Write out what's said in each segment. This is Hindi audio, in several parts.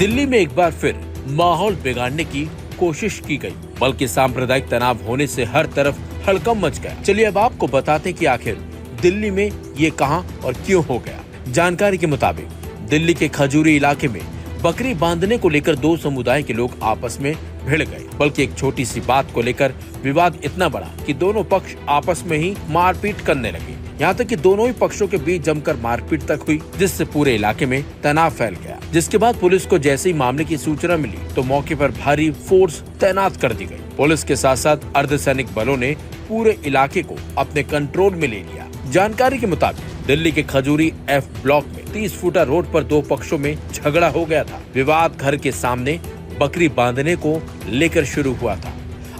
दिल्ली में एक बार फिर माहौल बिगाड़ने की कोशिश की गई, बल्कि सांप्रदायिक तनाव होने से हर तरफ हड़कंप मच गया। चलिए अब आपको बताते हैं कि आखिर दिल्ली में ये कहां और क्यों हो गया। जानकारी के मुताबिक दिल्ली के खजूरी इलाके में बकरी बांधने को लेकर दो समुदाय के लोग आपस में भिड़ गए, बल्कि एक छोटी सी बात को लेकर विवाद इतना बड़ा कि दोनों पक्ष आपस में ही मारपीट करने लगे। यहाँ तक कि दोनों ही पक्षों के बीच जमकर मारपीट तक हुई, जिससे पूरे इलाके में तनाव फैल गया। जिसके बाद पुलिस को जैसे ही मामले की सूचना मिली तो मौके पर भारी फोर्स तैनात कर दी गई। पुलिस के साथ साथ अर्धसैनिक बलों ने पूरे इलाके को अपने कंट्रोल में ले लिया। जानकारी के मुताबिक दिल्ली के खजूरी F ब्लॉक में 30 फुटा रोड पर दो पक्षों में झगड़ा हो गया था। विवाद घर के सामने बकरी बांधने को लेकर शुरू हुआ था।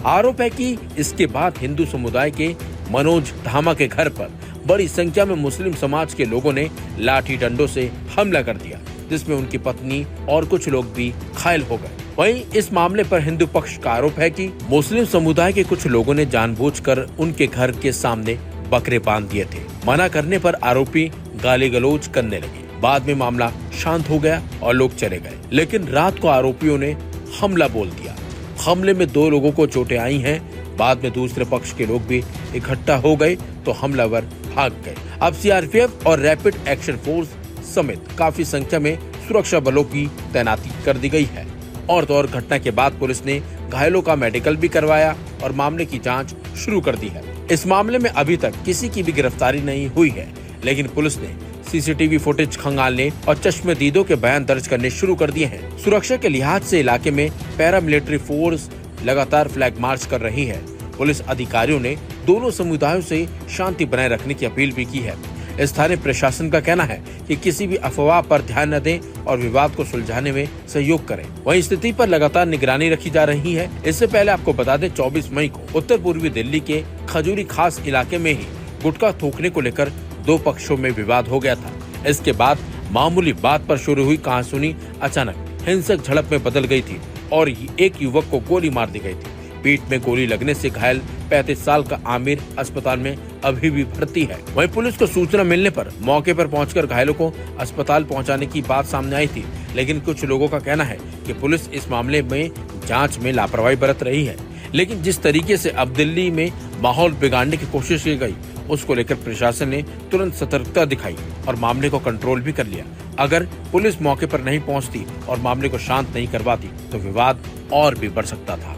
आरोप है कि इसके बाद हिंदू समुदाय के मनोज धामा के घर पर बड़ी संख्या में मुस्लिम समाज के लोगों ने लाठी डंडों से हमला कर दिया, जिसमें उनकी पत्नी और कुछ लोग भी घायल हो गए। वहीं इस मामले पर हिंदू पक्ष का आरोप है कि मुस्लिम समुदाय के कुछ लोगों ने जानबूझकर उनके घर के सामने बकरे बांध दिए थे। मना करने पर आरोपी गाली गलौज करने लगे। बाद में मामला शांत हो गया और लोग चले गए, लेकिन रात को आरोपियों ने हमला बोल दिया। हमले में 2 लोगों को चोटें आई हैं। बाद में दूसरे पक्ष के लोग भी इकट्ठा हो गए तो हमलावर भाग गए। अब सीआरपीएफ और रैपिड एक्शन फोर्स समेत काफी संख्या में सुरक्षा बलों की तैनाती कर दी गई है। और तो और घटना के बाद पुलिस ने घायलों का मेडिकल भी करवाया और मामले की जांच शुरू कर दी है। इस मामले में अभी तक किसी की भी गिरफ्तारी नहीं हुई है, लेकिन पुलिस ने सीसीटीवी फुटेज खंगालने और चश्मदीदों के बयान दर्ज करने शुरू कर दिए हैं। सुरक्षा के लिहाज से इलाके में पैरामिलिट्री फोर्स लगातार फ्लैग मार्च कर रही है। पुलिस अधिकारियों ने दोनों समुदायों से शांति बनाए रखने की अपील भी की है। स्थानीय प्रशासन का कहना है कि किसी भी अफवाह पर ध्यान न दें और विवाद को सुलझाने में सहयोग करें। वहीं स्थिति पर लगातार निगरानी रखी जा रही है। इससे पहले आपको बता दें 24 मई को उत्तर पूर्वी दिल्ली के खजूरी खास इलाके में ही गुटखा थूकने को लेकर 2 पक्षों में विवाद हो गया था। इसके बाद मामूली बात पर शुरू हुई कहासुनी अचानक हिंसक झड़प में बदल गई थी और एक युवक को गोली मार दी गई थी। पीठ में गोली लगने से घायल 35 साल का आमिर अस्पताल में अभी भी भर्ती है। वहीं पुलिस को सूचना मिलने पर मौके पर पहुंचकर घायलों को अस्पताल पहुंचाने की बात सामने आई थी, लेकिन कुछ लोगों का कहना है कि पुलिस इस मामले में जांच में लापरवाही बरत रही है। लेकिन जिस तरीके से अब दिल्ली में माहौल बिगाड़ने की कोशिश की गई, उसको लेकर प्रशासन ने तुरंत सतर्कता दिखाई और मामले को कंट्रोल भी कर लिया। अगर पुलिस मौके पर नहीं पहुंचती और मामले को शांत नहीं करवाती तो विवाद और भी बढ़ सकता था।